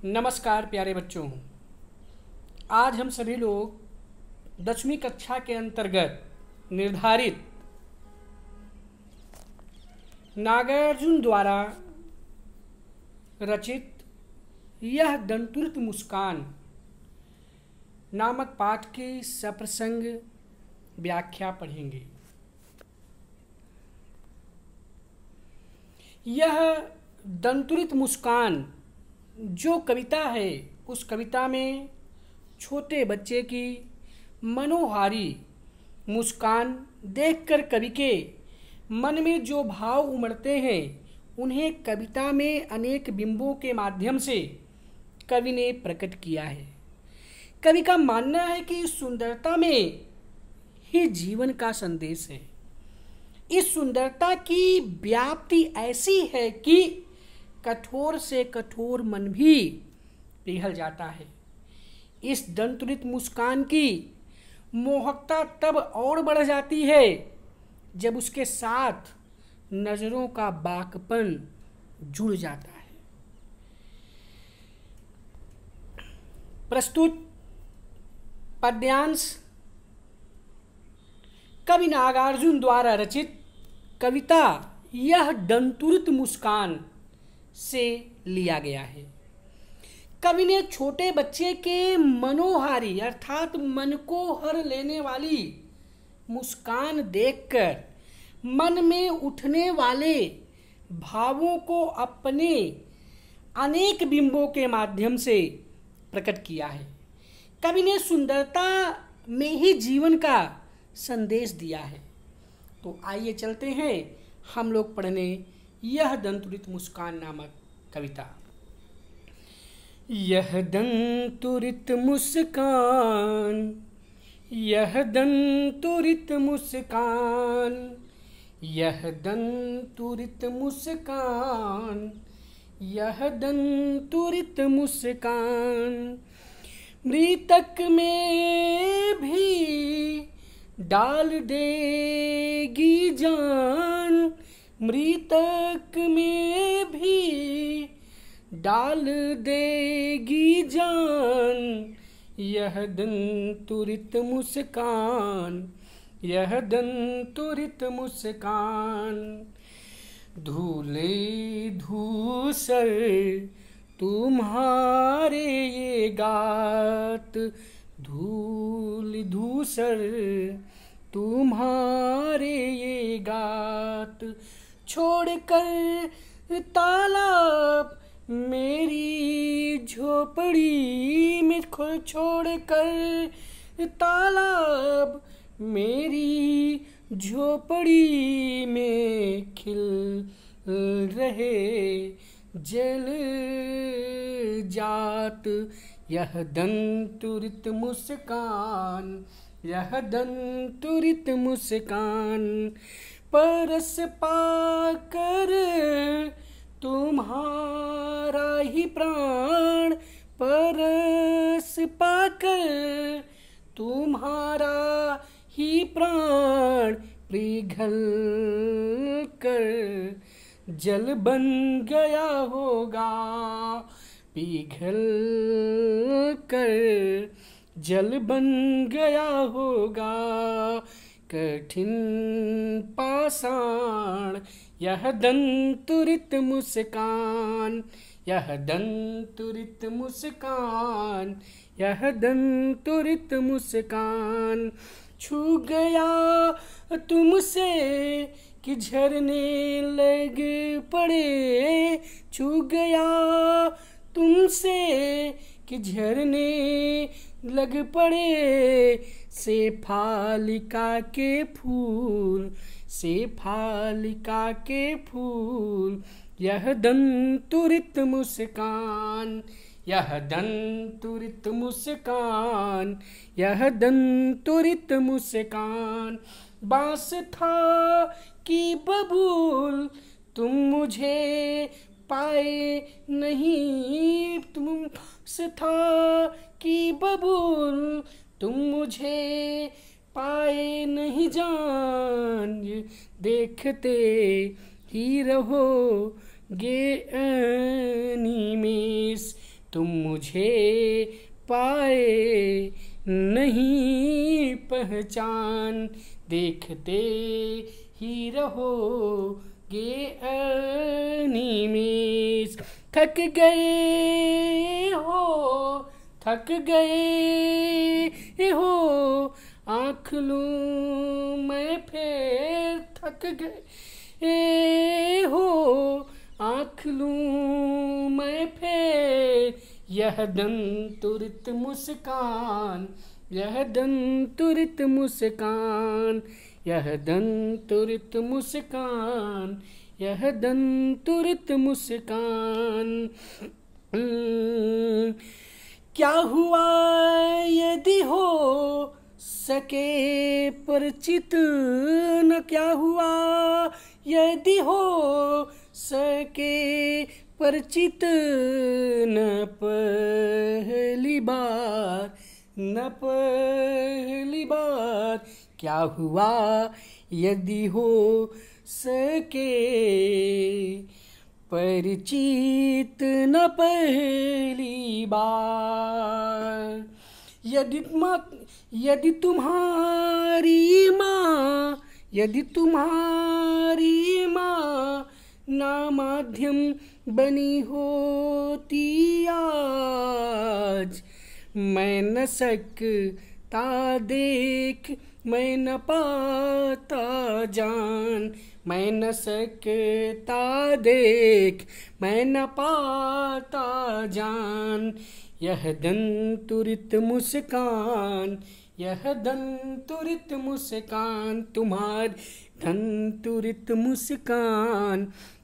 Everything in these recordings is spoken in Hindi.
नमस्कार प्यारे बच्चों। आज हम सभी लोग 10वीं कक्षा के अंतर्गत निर्धारित नागार्जुन द्वारा रचित यह दंतुरित मुस्कान नामक पाठ की सप्रसंग व्याख्या पढ़ेंगे। यह दंतुरित मुस्कान जो कविता है, उस कविता में छोटे बच्चे की मनोहारी मुस्कान देखकर कवि के मन में जो भाव उमड़ते हैं, उन्हें कविता में अनेक बिंबों के माध्यम से कवि ने प्रकट किया है। कवि का मानना है कि इस सुंदरता में ही जीवन का संदेश है। इस सुंदरता की व्याप्ति ऐसी है कि कठोर से कठोर मन भी पिघल जाता है। इस दंतुरित मुस्कान की मोहकता तब और बढ़ जाती है जब उसके साथ नजरों का बाकपन जुड़ जाता है। प्रस्तुत पद्यांश कवि नागार्जुन द्वारा रचित कविता यह दंतुरित मुस्कान से लिया गया है। कवि ने छोटे बच्चे के मनोहारी अर्थात मन को हर लेने वाली मुस्कान देखकर मन में उठने वाले भावों को अपने अनेक बिंबों के माध्यम से प्रकट किया है। कवि ने सुंदरता में ही जीवन का संदेश दिया है। तो आइए चलते हैं हम लोग पढ़ने यह दंतुरित मुस्कान नामक कविता। यह दंतुरित मुस्कान, यह दंतुरित मुस्कान, यह दंतुरित मुस्कान, यह दंतुरित मुस्कान, मृतक में भी डाल देगी जान, मृतक में भी डाल देगी जान, यह दंतुरित मुस्कान, यह दंतुरित मुस्कान, धूले धूसर तुम्हारे ये गात, धूल धूसर तुम्हारे ये गात, छोड़कर तालाब मेरी झोपड़ी में, छोड़कर तालाब मेरी झोपड़ी में खिल रहे जल जात, यह दंतुरित मुस्कान, यह दंतुरित मुस्कान, परस पाकर तुम्हारा ही प्राण, परस पाकर तुम्हारा ही प्राण, पिघल कर जल बन गया होगा, पिघल कर जल बन गया होगा, कठिन पाषाण, यह दंतुरित मुस्कान, यह दंतुरित मुस्कान, यह दंतुरित मुस्कान, छू गया तुमसे कि झरने लग पड़े, छू गया तुमसे कि झरने लग पड़े, शेफालिका के फूल, शेफालिका के फूल, यह दंतुरित मुस्कान, यह दंतुरित मुस्कान, यह दंतुरित मुस्कान, बांस था कि बबूल तुम मुझे पाए नहीं, तुम से था कि बबूल तुम मुझे पाए नहीं जान, देखते ही रहोगे अनिमेष, तुम मुझे पाए नहीं पहचान, देखते ही रहोगे अनिमेष। थक गए हो, थक गए हो, आँख लूं मैं फिर, थक गए हो, आँख लूं मैं फिर। यह दंतुरित मुस्कान, यह दंतुरित मुस्कान, यह दंतुरित मुस्कान, यह दंतुरित मुस्कान। क्या हुआ यदि हो सके परिचित न, क्या हुआ यदि हो सके परिचित न पहली बार, न पहली बार। क्या हुआ यदि हो सके परिचित न पहली बार। यदि तुम्हारी माँ, यदि तुम्हारी माँ ना माध्यम बनी होती आज, मैं न सकता देख, मैं न पाता जान, मैं न सकता देख, मैं न पाता जान। यह दंतुरित मुस्कान, यह दंतुरित मुस्कान, तुम्हारी दंतुरित मुस्कान,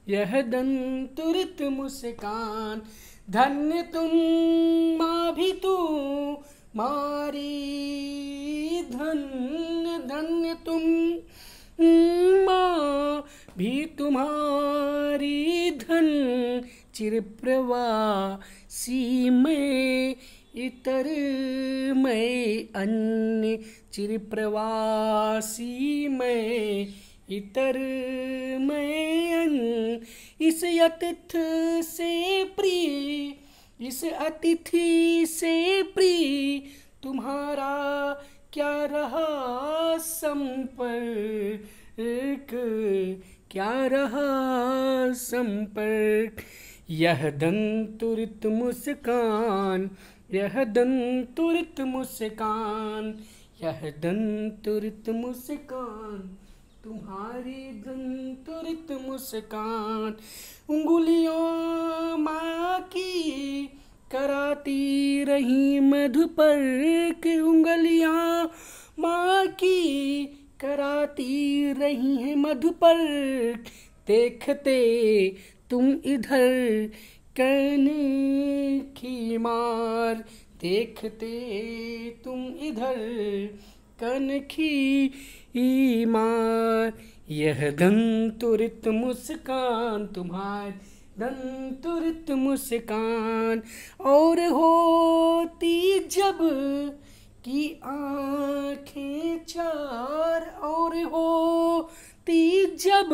यह दंतुरित मुस्कान। धन्य तुम माँ भी तुम्हारी, धन्य धन्य तुम माँ भी तुम्हारी, धन चिरप्रवासी मैं इतर मैं अन्य, चिरप्रवासी मैं इतर मैं अन्य। इस अतिथि से प्रिय, इस अतिथि से प्रिय तुम्हारा क्या रहा संपर्क, क्या रहा संपर्क। यह दंतुरित मुस्कान, यह दंतुरित मुस्कान, यह दंतुरित मुस्कान, तुम्हारी दंतुरित मुस्कान। उंगलियों माँ की कराती रही मधुपर्क, उंगलियाँ माँ की कराती रही हैं मधुपर्क। देखते तुम इधर कनखी मार, देखते तुम इधर कनखी मार। यह दंतुरित मुस्कान, तुम्हारी दंतुरित मुस्कान। और होती जब की आँखें चार, और होती जब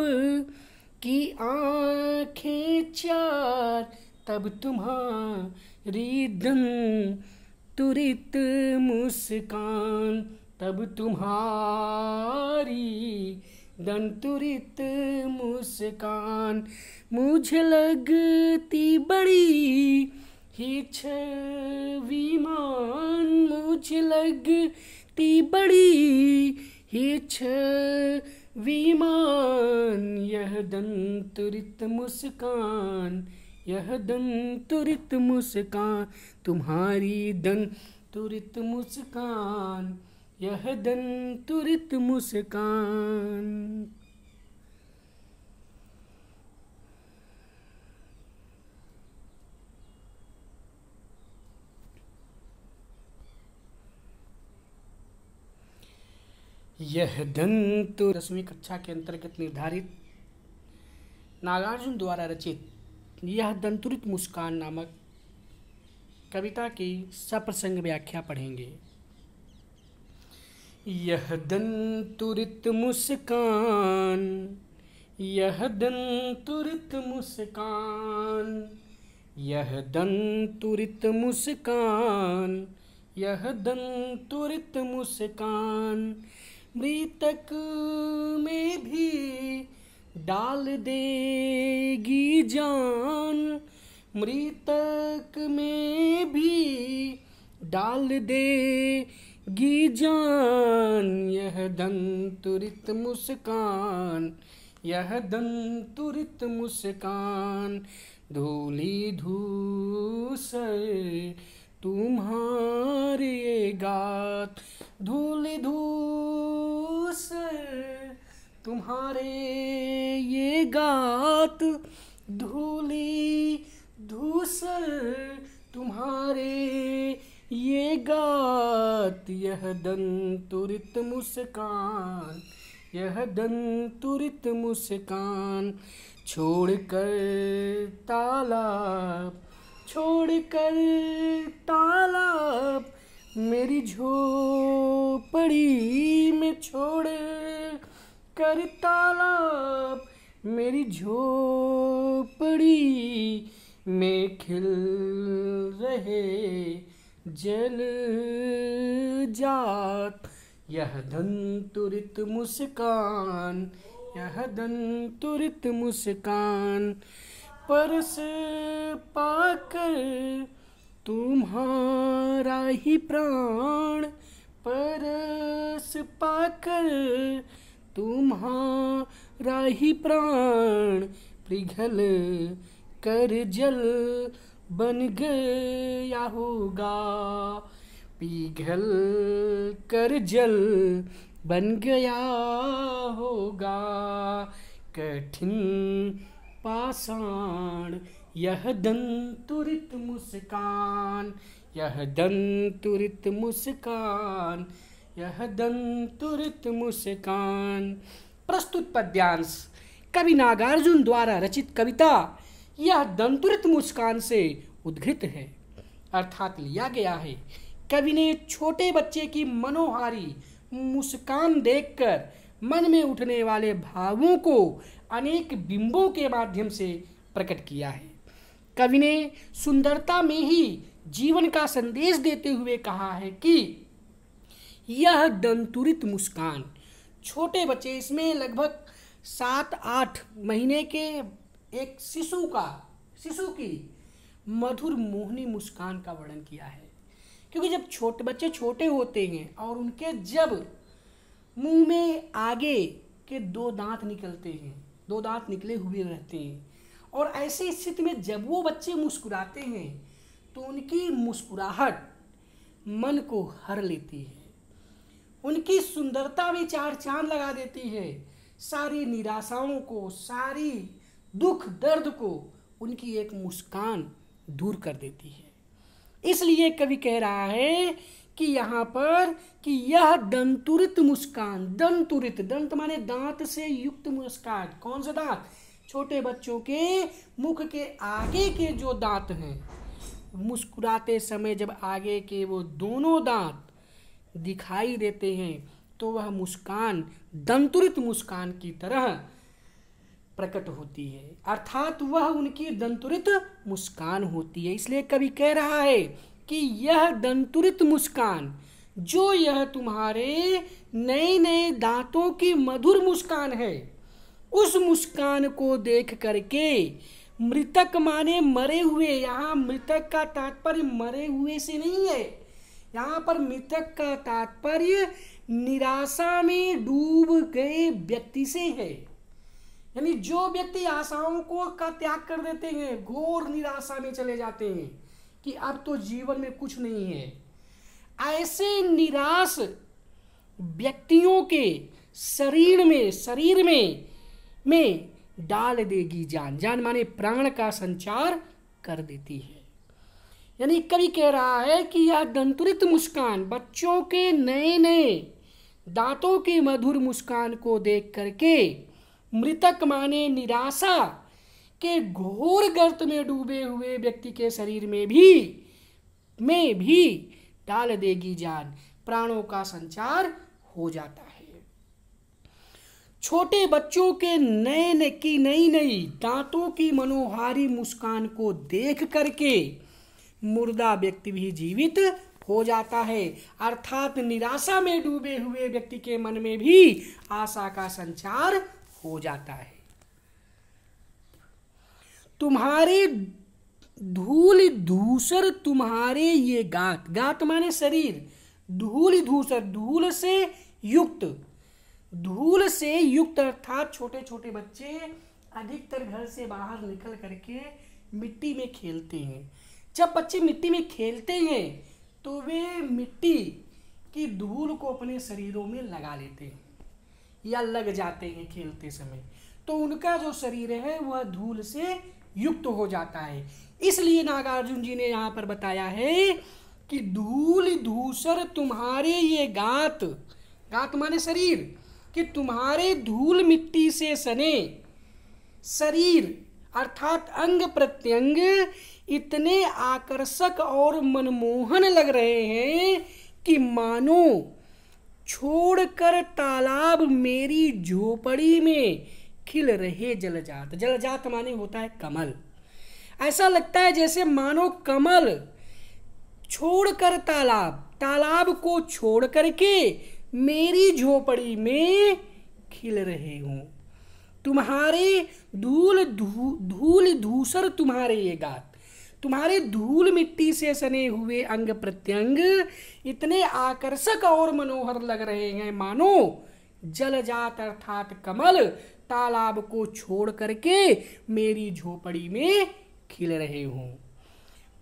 की आँखें चार, तब तुम्हारी दंतुरित मुस्कान, तब तुम्हारी दंतुरित मुस्कान। मुझे लगती बड़ी ही छविमान, मुझे लगती बड़ी ही छविमान। यह दंतुरित मुस्कान, यह दंतुरित मुस्कान, तुम्हारी दंतुरित मुस्कान, यह दंतुरित मुस्कान। यह दंतु 10वीं कक्षा के अंतर्गत निर्धारित नागार्जुन द्वारा रचित यह दंतुरित मुस्कान नामक कविता की सप्रसंग व्याख्या पढ़ेंगे। यह दंतुरित मुस्कान, यह दंतुरित मुस्कान, यह दंतुरित मुस्कान, यह दंतुरित मुस्कान मृतक में भी डाल देगी जान, मृतक में भी डाल देगी जान। यह दंतुरित मुस्कान, यह दंतुरित मुस्कान धूली धूसर तुम्हारे गात, धूली धूसर तुम्हारे ये गात, धूली धूसर तुम्हारे ये गात। यह दंतुरित मुस्कान, यह दंतुरित मुस्कान छोड़कर तालाब, छोड़कर तालाब मेरी झोपड़ी में छोड़ कर तालाब मेरी झोपड़ी में खिल रहे जल जात। यह दंतुरित मुस्कान, यह दंतुरित मुस्कान परस पाकर तुम्हारा ही प्राण, परस पाकर तुम्हारा ही प्राण पिघल कर जल बन गया होगा, पिघल कर जल बन गया होगा। कठिन पाषाण यह दंतुरित मुस्कान, यह दंतुरित मुस्कान, यह दंतुरित मुस्कान। प्रस्तुत पद्यांश कवि नागार्जुन द्वारा रचित कविता यह दंतुरित मुस्कान से उद्घृत है, अर्थात लिया गया है। कवि ने छोटे बच्चे की मनोहारी मुस्कान देखकर मन में उठने वाले भावों को अनेक बिंबों के माध्यम से प्रकट किया है। कवि ने सुंदरता में ही जीवन का संदेश देते हुए कहा है कि यह दंतुरित मुस्कान, छोटे बच्चे, इसमें लगभग 7-8 महीने के एक शिशु की मधुर मोहनी मुस्कान का वर्णन किया है। क्योंकि जब छोटे बच्चे छोटे होते हैं और उनके जब मुंह में आगे के 2 दांत निकलते हैं, 2 दांत निकले हुए रहते हैं, और ऐसी स्थिति में जब वो बच्चे मुस्कुराते हैं तो उनकी मुस्कुराहट मन को हर लेती है, उनकी सुंदरता में 4 चांद लगा देती है, सारी निराशाओं को, सारी दुख दर्द को उनकी एक मुस्कान दूर कर देती है। इसलिए कवि कह रहा है कि यहाँ पर कि यह दंतुरित मुस्कान, दंतुरित, दंत माने दांत से युक्त मुस्कान। कौन से दांत? छोटे बच्चों के मुख के आगे के जो दांत हैं, मुस्कुराते समय जब आगे के वो दोनों दांत दिखाई देते हैं तो वह मुस्कान दंतुरित मुस्कान की तरह प्रकट होती है, अर्थात वह उनकी दंतुरित मुस्कान होती है। इसलिए कवि कह रहा है कि यह दंतुरित मुस्कान, जो यह तुम्हारे नए नए दांतों की मधुर मुस्कान है, उस मुस्कान को देख करके मृतक माने मरे हुए, यहाँ मृतक का तात्पर्य मरे हुए से नहीं है, यहाँ पर मृतक का तात्पर्य निराशा में डूब गए व्यक्ति से है। यानी जो व्यक्ति आशाओं को का त्याग कर देते हैं, घोर निराशा में चले जाते हैं कि अब तो जीवन में कुछ नहीं है, ऐसे निराश व्यक्तियों के शरीर में डाल देगी जान। जान माने प्राण का संचार कर देती है। यानी कवि कह रहा है कि यह दंतुरित मुस्कान, बच्चों के नए नए दांतों की मधुर मुस्कान को देख करके मृतक माने निराशा के घोर गर्त में डूबे हुए व्यक्ति के शरीर में भी डाल देगी जान, प्राणों का संचार हो जाता है। छोटे बच्चों के नए की नई नई दांतों की मनोहारी मुस्कान को देख करके मुर्दा व्यक्ति भी जीवित हो जाता है। अर्थात निराशा में डूबे हुए व्यक्ति के मन में भी आशा का संचार हो जाता है। तुम्हारे धूल धूसर तुम्हारे ये गात, गात माने शरीर, धूल धूसर धूल से युक्त, धूल से युक्त अर्थात छोटे छोटे बच्चे अधिकतर घर से बाहर निकल करके मिट्टी में खेलते हैं। जब बच्चे मिट्टी में खेलते हैं तो वे मिट्टी की धूल को अपने शरीरों में लगा लेते हैं या लग जाते हैं खेलते समय, तो उनका जो शरीर है वह धूल से युक्त हो जाता है। इसलिए नागार्जुन जी ने यहाँ पर बताया है कि धूल धूसर तुम्हारे ये गात, गात माने शरीर, कि तुम्हारे धूल मिट्टी से सने शरीर अर्थात अंग प्रत्यंग इतने आकर्षक और मनमोहन लग रहे हैं कि मानो छोड़कर तालाब मेरी झोपड़ी में खिल रहे जलजात। जलजात माने होता है कमल। ऐसा लगता है जैसे मानो कमल छोड़कर तालाब, तालाब को छोड़ करके मेरी झोपड़ी में खिल रहे हूं। तुम्हारे धूल धूसर तुम्हारे ये गात, तुम्हारे धूल मिट्टी से सने हुए अंग प्रत्यंग इतने आकर्षक और मनोहर लग रहे हैं मानो जलजात अर्थात कमल तालाब को छोड़ करके मेरी झोपड़ी में खिल रहे हूं।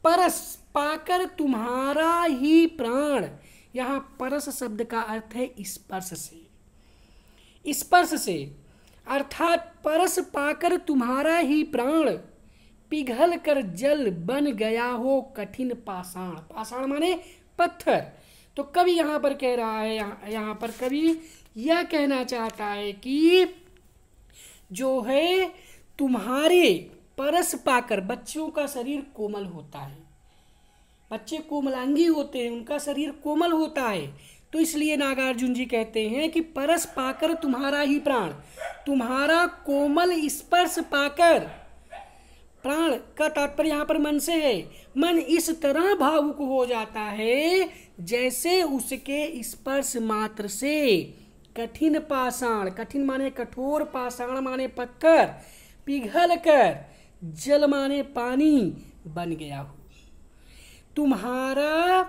परस पाकर तुम्हारा ही प्राण, यहां परस शब्द का अर्थ है स्पर्श से, स्पर्श से अर्थात परस पाकर तुम्हारा ही प्राण पिघल कर जल बन गया हो कठिन पाषाण। पाषाण माने पत्थर। तो कवि यहां पर कह रहा है, यहां पर कवि यह कहना चाहता है कि जो है तुम्हारे परस पाकर, बच्चों का शरीर कोमल होता है, बच्चे कोमलांगी होते हैं, उनका शरीर कोमल होता है, तो इसलिए नागार्जुन जी कहते हैं कि परस पाकर तुम्हारा ही प्राण, तुम्हारा कोमल स्पर्श पाकर, प्राण का तात्पर्य यहाँ पर मन से है, मन इस तरह भावुक हो जाता है जैसे उसके स्पर्श मात्र से कठिन पाषाण, कठिन माने कठोर, पाषाण माने पत्थर, पिघल कर जल माने पानी बन गया हो। तुम्हारा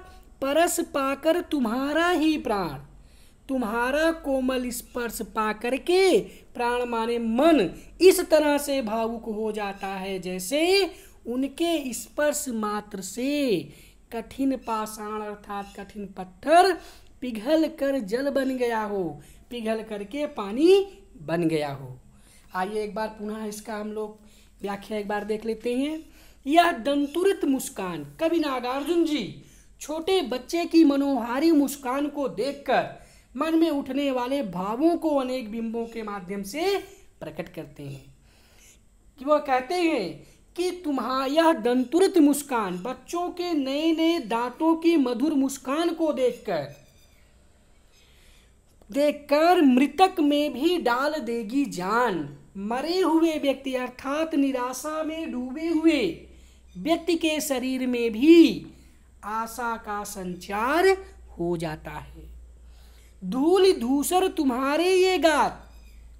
परस पाकर तुम्हारा ही प्राण, तुम्हारा कोमल स्पर्श पाकर के प्राण माने मन इस तरह से भावुक हो जाता है जैसे उनके स्पर्श मात्र से कठिन पाषाण अर्थात कठिन पत्थर पिघल कर जल बन गया हो, पिघल करके पानी बन गया हो। आइए एक बार पुनः इसका हम लोग व्याख्या एक बार देख लेते हैं। यह दंतुरित मुस्कान, कवि नागार्जुन जी छोटे बच्चे की मनोहारी मुस्कान को देखकर मन में उठने वाले भावों को अनेक बिंबों के माध्यम से प्रकट करते हैं। कि वह कहते हैं कि यह दंतुरित मुस्कान, बच्चों के नए नए दांतों की मधुर मुस्कान को देखकर मृतक में भी डाल देगी जान। मरे हुए व्यक्ति अर्थात निराशा में डूबे हुए व्यक्ति के शरीर में भी आशा का संचार हो जाता है। धूल धूसर तुम्हारे ये गात,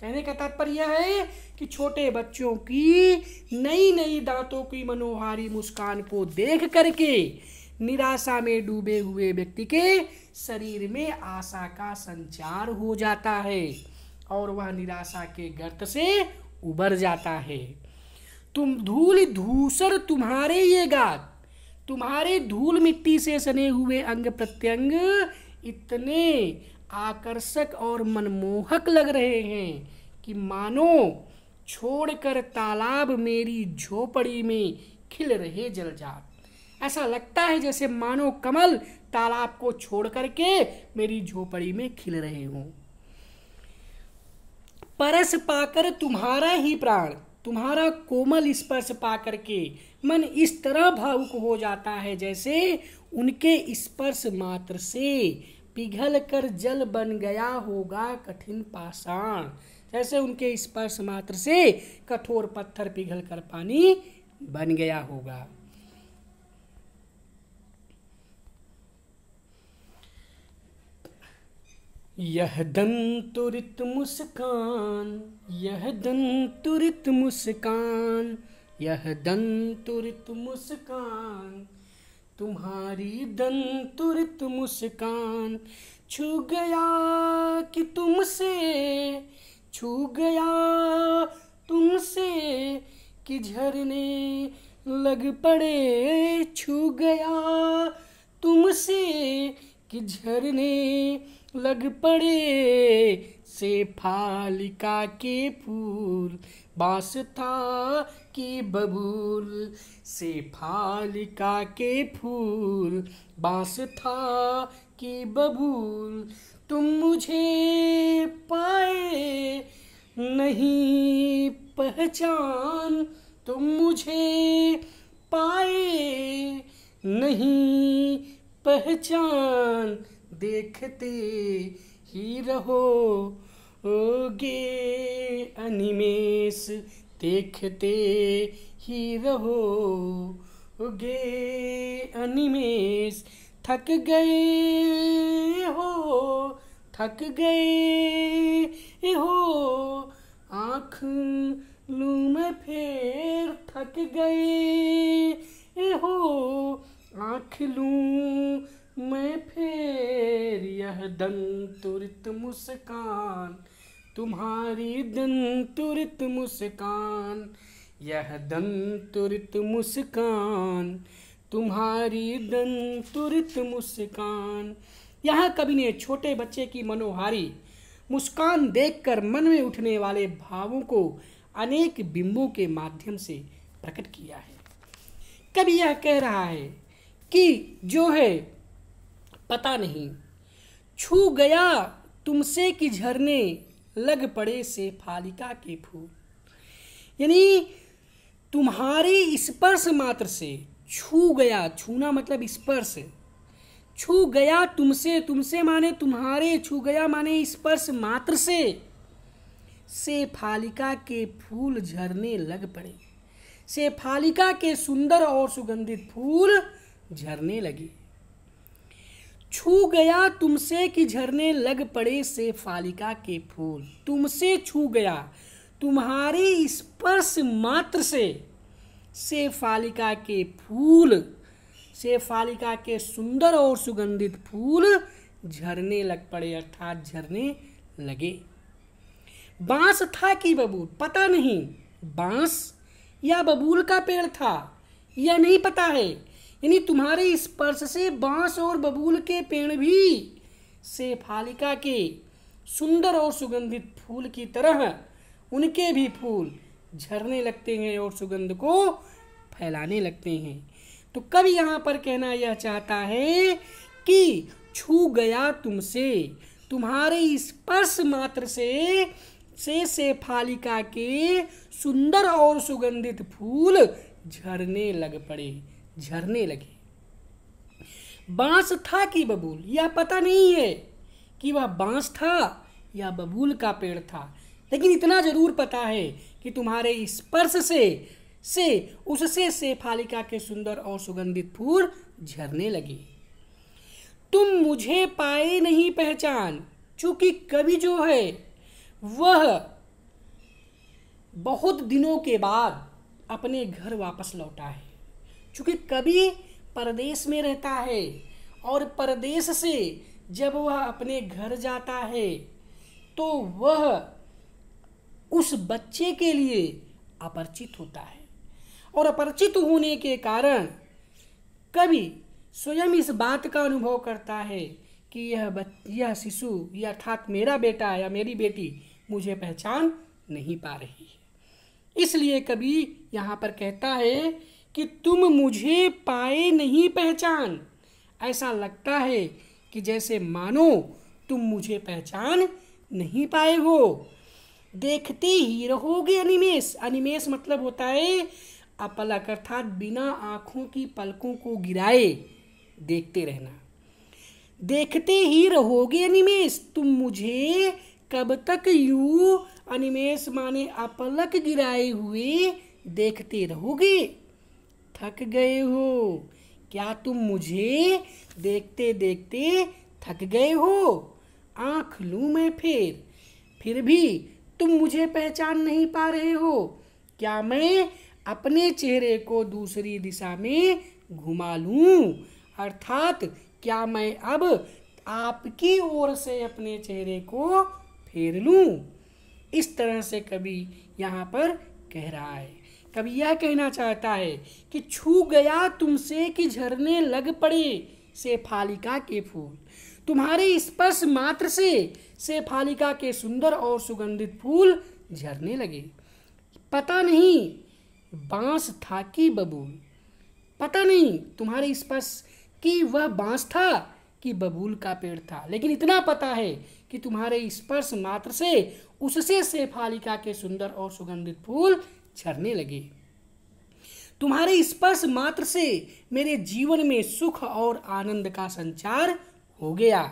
कहने का तात्पर्य है कि छोटे बच्चों की नई नई दांतों की मनोहारी मुस्कान को देख करके निराशा में डूबे हुए व्यक्ति के शरीर में आशा का संचार हो जाता है और वह निराशा के गर्त से उबर जाता है। तुम धूल धूसर तुम्हारे ये गात, तुम्हारे धूल मिट्टी से सने हुए अंग प्रत्यंग इतने आकर्षक और मनमोहक लग रहे हैं कि मानो छोड़कर तालाब मेरी झोपड़ी में खिल रहे जलजात। ऐसा लगता है जैसे मानो कमल तालाब को छोड़ करके मेरी झोपड़ी में खिल रहे हों। परस पाकर तुम्हारा ही प्राण, तुम्हारा कोमल स्पर्श पाकर के मन इस तरह भावुक हो जाता है जैसे उनके स्पर्श मात्र से पिघल कर जल बन गया होगा कठिन पाषाण। जैसे उनके स्पर्श मात्र से कठोर पत्थर पिघलकर पानी बन गया होगा। यह दंतुरित मुस्कान, यह दंतुरित मुस्कान, यह दंतुरित मुस्कान, तुम्हारी दंतुरित मुस्कान, छू गया कि तुमसे, छू गया तुमसे कि झरने लग पड़े, छू गया तुमसे कि झरने लग पड़े, शेफालिका के फूल बांस था कि बबूल, शेफालिका के फूल बांस था कि बबूल, तुम मुझे पाए नहीं पहचान, तुम मुझे पाए नहीं पहचान, देखते ही रहोगे अनिमेष, देखते ही रहोगे अनिमेष, थक गए हो, थक गए हो, आँख लूं मैं फेर, थक गए हो, आँख लूं मैं फेर, यह दंतुरित मुस्कान, तुम्हारी दंतुरित मुस्कान, यह दंतुरित मुस्कान, तुम्हारी दंतुरित मुस्कान। यहाँ कवि ने छोटे बच्चे की मनोहारी मुस्कान देखकर मन में उठने वाले भावों को अनेक बिंबों के माध्यम से प्रकट किया है। कवि यह कह रहा है कि जो है पता नहीं, छू गया तुमसे कि झरने लग पड़े शेफालिका के फूल, यानी तुम्हारे स्पर्श मात्र से, छू गया, छूना मतलब स्पर्श, छू गया तुमसे, तुमसे माने तुम्हारे, छू गया माने स्पर्श मात्र से, शेफालिका के फूल झरने लग पड़े, शेफालिका के सुंदर और सुगंधित फूल झरने लगे। छू गया तुमसे कि झरने लग पड़े शेफालिका के फूल, तुमसे छू गया, तुम्हारे स्पर्श मात्र से शेफालिका के फूल, शेफालिका के सुंदर और सुगंधित फूल झरने लग पड़े, अर्थात झरने लगे। बांस था कि बबूल, पता नहीं बांस या बबूल का पेड़ था, यह नहीं पता है, यानी तुम्हारे स्पर्श से बांस और बबूल के पेड़ भी शेफालिका के सुंदर और सुगंधित फूल की तरह उनके भी फूल झरने लगते हैं और सुगंध को फैलाने लगते हैं। तो कवि यहाँ पर कहना यह चाहता है कि छू गया तुमसे, तुम्हारे स्पर्श मात्र से शेफालिका के सुंदर और सुगंधित फूल झरने लग पड़े, झरने लगे। बांस था कि बबूल, यह पता नहीं है कि वह बांस था या बबूल का पेड़ था, लेकिन इतना जरूर पता है कि तुम्हारे स्पर्श से उससे शेफालिका के सुंदर और सुगंधित फूल झरने लगे। तुम मुझे पाए नहीं पहचान, चूंकि कवि जो है वह बहुत दिनों के बाद अपने घर वापस लौटा है, चूंकि कवि परदेश में रहता है और परदेश से जब वह अपने घर जाता है तो वह उस बच्चे के लिए अपरिचित होता है, और अपरिचित होने के कारण कवि स्वयं इस बात का अनुभव करता है कि यह शिशु, यह अर्थात मेरा बेटा या मेरी बेटी मुझे पहचान नहीं पा रही है। इसलिए कवि यहाँ पर कहता है कि तुम मुझे पाए नहीं पहचान, ऐसा लगता है कि जैसे मानो तुम मुझे पहचान नहीं पाए हो, देखते ही रहोगे अनिमेष, अनिमेष मतलब होता है अपलक, अर्थात बिना आंखों की पलकों को गिराए देखते रहना। देखते ही रहोगे अनिमेष, तुम मुझे कब तक यूं अनिमेष माने अपलक गिराए हुए देखते रहोगे? थक गए हो? क्या तुम मुझे देखते देखते थक गए हो? आंख लूं मैं फिर भी तुम मुझे पहचान नहीं पा रहे हो? क्या मैं अपने चेहरे को दूसरी दिशा में घुमा लूं? अर्थात क्या मैं अब आपकी ओर से अपने चेहरे को फेर लूं? इस तरह से कवि यहाँ पर कह रहा है। कवि यह कहना चाहता है कि छू गया तुमसे कि झरने लग पड़े शेफालिका के फूल। तुम्हारे स्पर्श मात्र से शेफालिका के सुंदर और सुगंधित फूल झरने लगे। पता नहीं बांस था कि बबूल, पता नहीं तुम्हारे स्पर्श कि वह बांस था कि बबूल का पेड़ था, लेकिन इतना पता है कि तुम्हारे स्पर्श मात्र से उससे शेफालिका के सुंदर और सुगंधित फूल झरने लगे। तुम्हारे स्पर्श मात्र से मेरे जीवन में सुख और आनंद का संचार हो गया।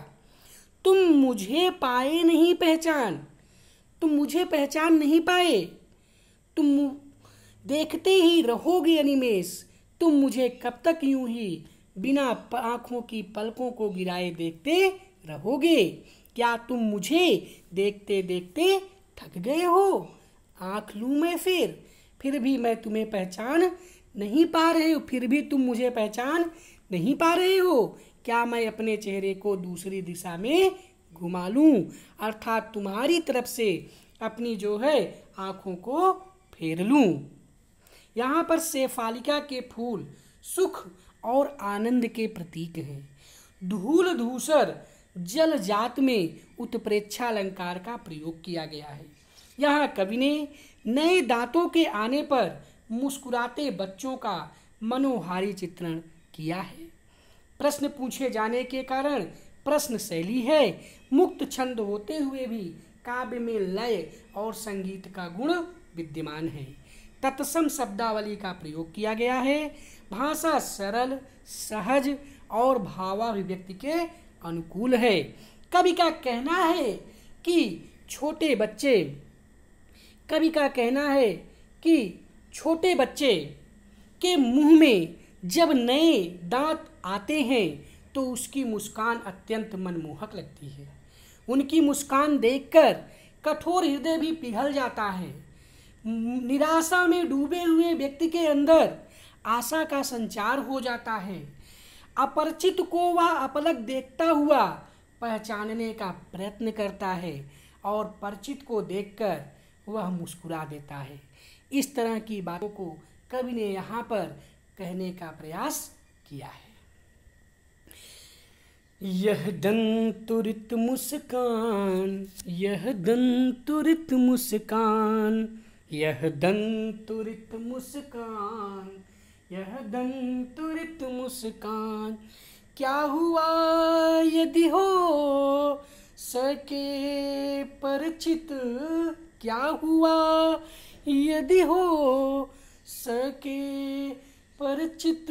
तुम मुझे पाए नहीं पहचान, तुम मुझे पहचान नहीं पाए, तुम देखते ही रहोगे अनिमेष। तुम मुझे कब तक यूं ही बिना आंखों की पलकों को गिराए देखते रहोगे? क्या तुम मुझे देखते देखते थक गए हो? आंख लूं मैं फिर भी मैं तुम्हें पहचान नहीं पा रहे हो, फिर भी तुम मुझे पहचान नहीं पा रहे हो? क्या मैं अपने चेहरे को दूसरी दिशा में घुमा लूं? अर्थात तुम्हारी तरफ से अपनी जो है आंखों को फेर लूं। यहाँ पर शेफालिका के फूल सुख और आनंद के प्रतीक हैं। धूल धूसर जल जात में उत्प्रेक्षा अलंकार का प्रयोग किया गया है। यहाँ कवि ने नए दांतों के आने पर मुस्कुराते बच्चों का मनोहारी चित्रण किया है। प्रश्न पूछे जाने के कारण प्रश्न शैली है। मुक्त छंद होते हुए भी काव्य में लय और संगीत का गुण विद्यमान है। तत्सम शब्दावली का प्रयोग किया गया है। भाषा सरल, सहज और भावाभिव्यक्ति के अनुकूल है। कवि का कहना है कि छोटे बच्चे के मुंह में जब नए दांत आते हैं तो उसकी मुस्कान अत्यंत मनमोहक लगती है। उनकी मुस्कान देखकर कठोर हृदय भी पिघल जाता है। निराशा में डूबे हुए व्यक्ति के अंदर आशा का संचार हो जाता है। अपरिचित को वह अपलक देखता हुआ पहचानने का प्रयत्न करता है और परिचित को देखकर वह मुस्कुरा देता है। इस तरह की बातों को कवि ने यहाँ पर कहने का प्रयास किया है। यह दंतुरित मुस्कान, यह दंतुरित मुस्कान, यह दंतुरित मुस्कान, यह दंतुरित मुस्कान, क्या हुआ यदि हो सके परिचित, क्या हुआ यदि हो सके परिचित,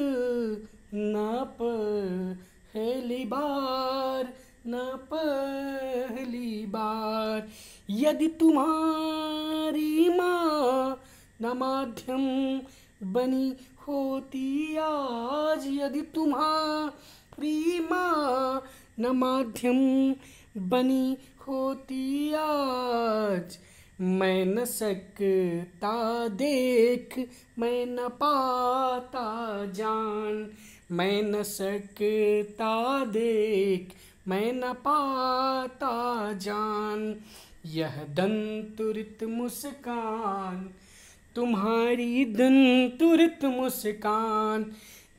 ना पहली बार, ना पहली बार, यदि तुम्हारी माँ न माध्यम बनी होती आज, यदि तुम्हारी माँ न माध्यम बनी होती आज, मैं न सकता देख, मैं न पाता जान, मैं न सकता देख, मैं न पाता जान, यह दंतुरित मुस्कान, तुम्हारी दंतुरित मुस्कान,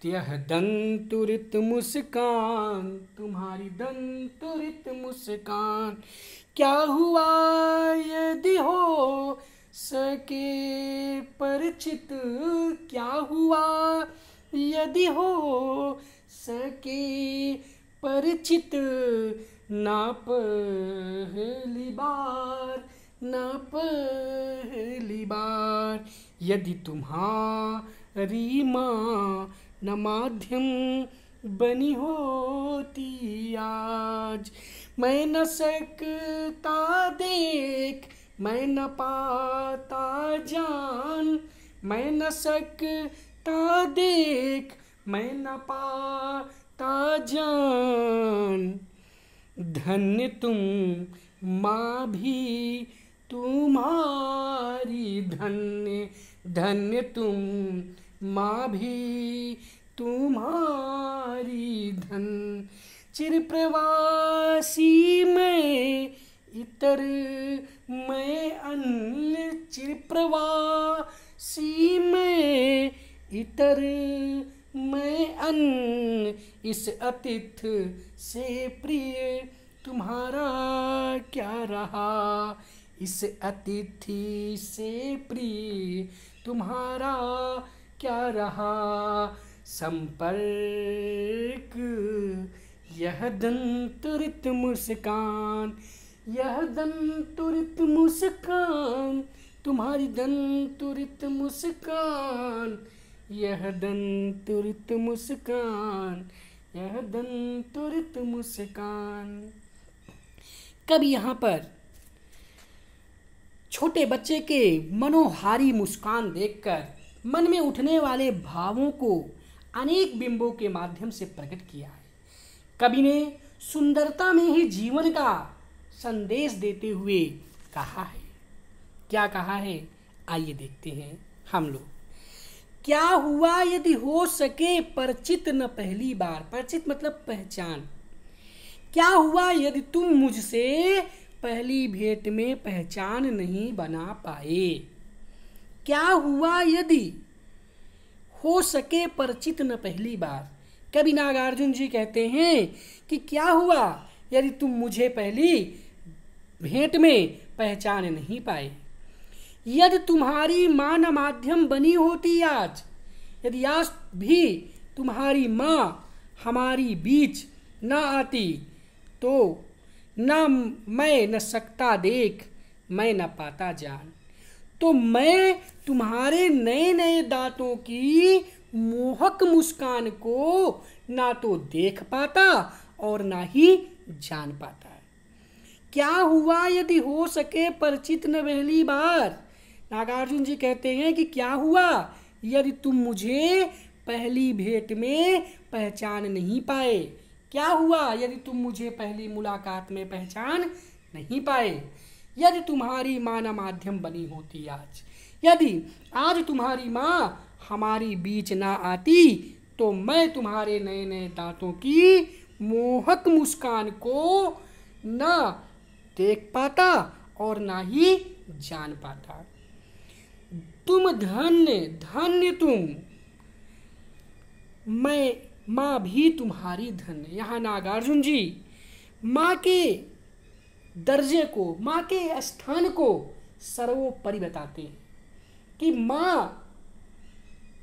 यह दंतुरित मुस्कान, तुम्हारी दंतुरित मुस्कान, क्या हुआ यदि हो सके परिचित, क्या हुआ यदि हो सके परिचित, ना पहली बार, ना पहली बार, यदि तुम्हारी माँ न माध्यम बनी होती आज, मैं न सकता देख, मैं न पाता जान, मैं न सकता देख, मैं न पाता जान। धन्य तुम माँ भी तुम्हारी, धन्य धन्य तुम माँ भी तुम्हारी। धन चिरप्रवासी मैं इतर मैं अन्न, चिरप्रवासी मैं इतर मैं अन्न। इस अतिथि से प्रिय तुम्हारा क्या रहा, इस अतिथि से प्रिय तुम्हारा क्या रहा। संपर्क यह दंतुरित मुस्कान, यह दंतुरित मुस्कान, तुम्हारी दंतुरित मुस्कान, यह दंतुरित मुस्कान, यह दंतुरित मुस्कान। कभी यहाँ पर छोटे बच्चे के मनोहारी मुस्कान देखकर मन में उठने वाले भावों को अनेक बिंबों के माध्यम से प्रकट किया है। कवि ने सुंदरता में ही जीवन का संदेश देते हुए कहा है। क्या कहा है, आइए देखते हैं हम लोग। क्या हुआ यदि हो सके परिचित न पहली बार, परिचित मतलब पहचान। क्या हुआ यदि तुम मुझसे पहली भेंट में पहचान नहीं बना पाए। क्या हुआ यदि हो सके परिचित न पहली बार। कवि नागार्जुन जी कहते हैं कि क्या हुआ यदि तुम मुझे पहली भेंट में पहचान नहीं पाए। यदि तुम्हारी माँ न माध्यम बनी होती आज, यदि आज भी तुम्हारी माँ हमारी बीच न आती, तो न मैं न सकता देख, मैं न पाता जान। तो मैं तुम्हारे नए नए दांतों की मोहक मुस्कान को ना तो देख पाता और ना ही जान पाता। क्या हुआ यदि हो सके परिचित न पहली बार। नागार्जुन जी कहते हैं कि क्या हुआ यदि तुम मुझे पहली भेंट में पहचान नहीं पाए। क्या हुआ यदि तुम मुझे पहली मुलाकात में पहचान नहीं पाए। यदि तुम्हारी माँ न माध्यम बनी होती आज, यदि आज तुम्हारी माँ हमारी बीच ना आती, तो मैं तुम्हारे नए नए दांतों की मोहक मुस्कान को ना देख पाता और ना ही जान पाता। तुम धन्य धन्य तुम, मैं माँ भी तुम्हारी धन्य। यहाँ नागार्जुन जी माँ के दर्जे को, माँ के स्थान को सर्वोपरि बताते हैं कि माँ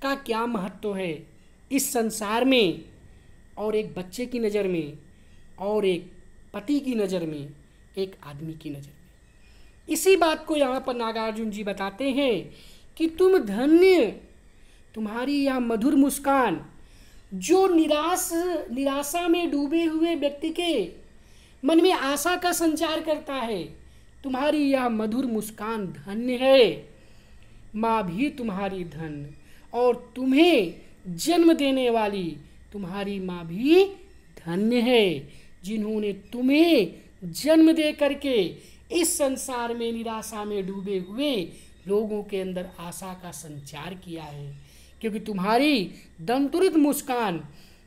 का क्या महत्व है इस संसार में, और एक बच्चे की नज़र में, और एक पति की नज़र में, एक आदमी की नज़र में। इसी बात को यहाँ पर नागार्जुन जी बताते हैं कि तुम धन्य, तुम्हारी यह मधुर मुस्कान जो निराशा में डूबे हुए व्यक्ति के मन में आशा का संचार करता है, तुम्हारी यह मधुर मुस्कान धन्य है। माँ भी तुम्हारी धन्य, और तुम्हें जन्म देने वाली तुम्हारी माँ भी धन्य है, जिन्होंने तुम्हें जन्म दे करके इस संसार में निराशा में डूबे हुए लोगों के अंदर आशा का संचार किया है। क्योंकि तुम्हारी दंतुरित मुस्कान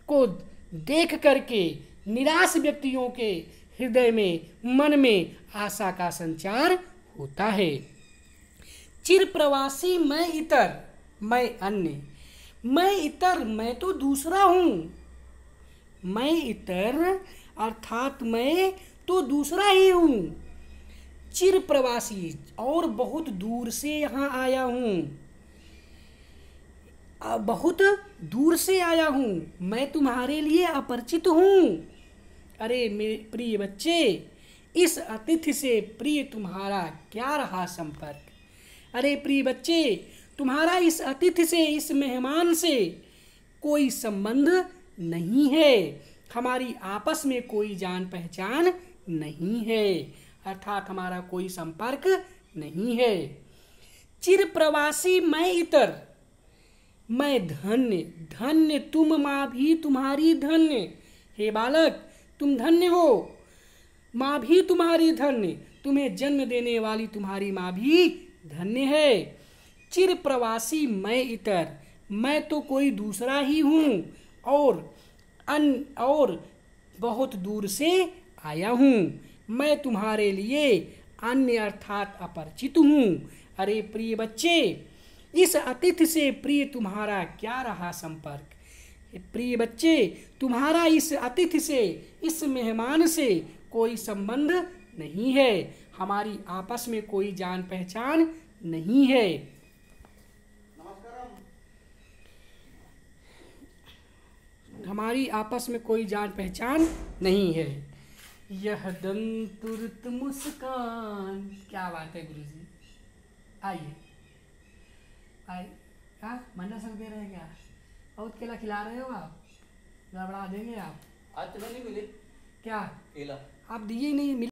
को देख करके निराश व्यक्तियों के हृदय में, मन में आशा का संचार होता है। चिर प्रवासी मैं इतर मैं अन्य, मैं इतर मैं तो दूसरा हूँ। मैं इतर अर्थात मैं तो दूसरा ही हूँ। चिर प्रवासी और बहुत दूर से यहाँ आया हूँ, बहुत दूर से आया हूँ, मैं तुम्हारे लिए अपरिचित हूँ। अरे मेरे प्रिय बच्चे, इस अतिथि से प्रिय तुम्हारा क्या रहा संपर्क। अरे प्रिय बच्चे, तुम्हारा इस अतिथि से, इस मेहमान से कोई संबंध नहीं है, हमारी आपस में कोई जान पहचान नहीं है, अर्थात हमारा कोई संपर्क नहीं है। चिर प्रवासी मैं इतर, मैं धन्य, धन्य तुम माँ भी तुम्हारी धन्य। हे बालक, तुम धन्य हो, माँ भी तुम्हारी धन्य, तुम्हें जन्म देने वाली तुम्हारी माँ भी धन्य है। चिर प्रवासी मैं इतर, मैं तो कोई दूसरा ही हूँ और बहुत दूर से आया हूँ। मैं तुम्हारे लिए अन्य अर्थात अपरिचित हूँ। अरे प्रिय बच्चे, इस अतिथि से प्रिय तुम्हारा क्या रहा संपर्क। प्रिय बच्चे, तुम्हारा इस अतिथि से, इस मेहमान से कोई संबंध नहीं है। हमारी आपस में कोई जान पहचान नहीं है। हमारी आपस में कोई जान पहचान नहीं है। यह दंतुरित मुस्कान, क्या बात है गुरुजी। आइए आइए, क्या मन्ना सब दे रहे हैं क्या? और केला खिला रहे हो आप? गड़बड़ा देंगे आप। आज तो नहीं मिले क्या केला, आप दिए ही नहीं।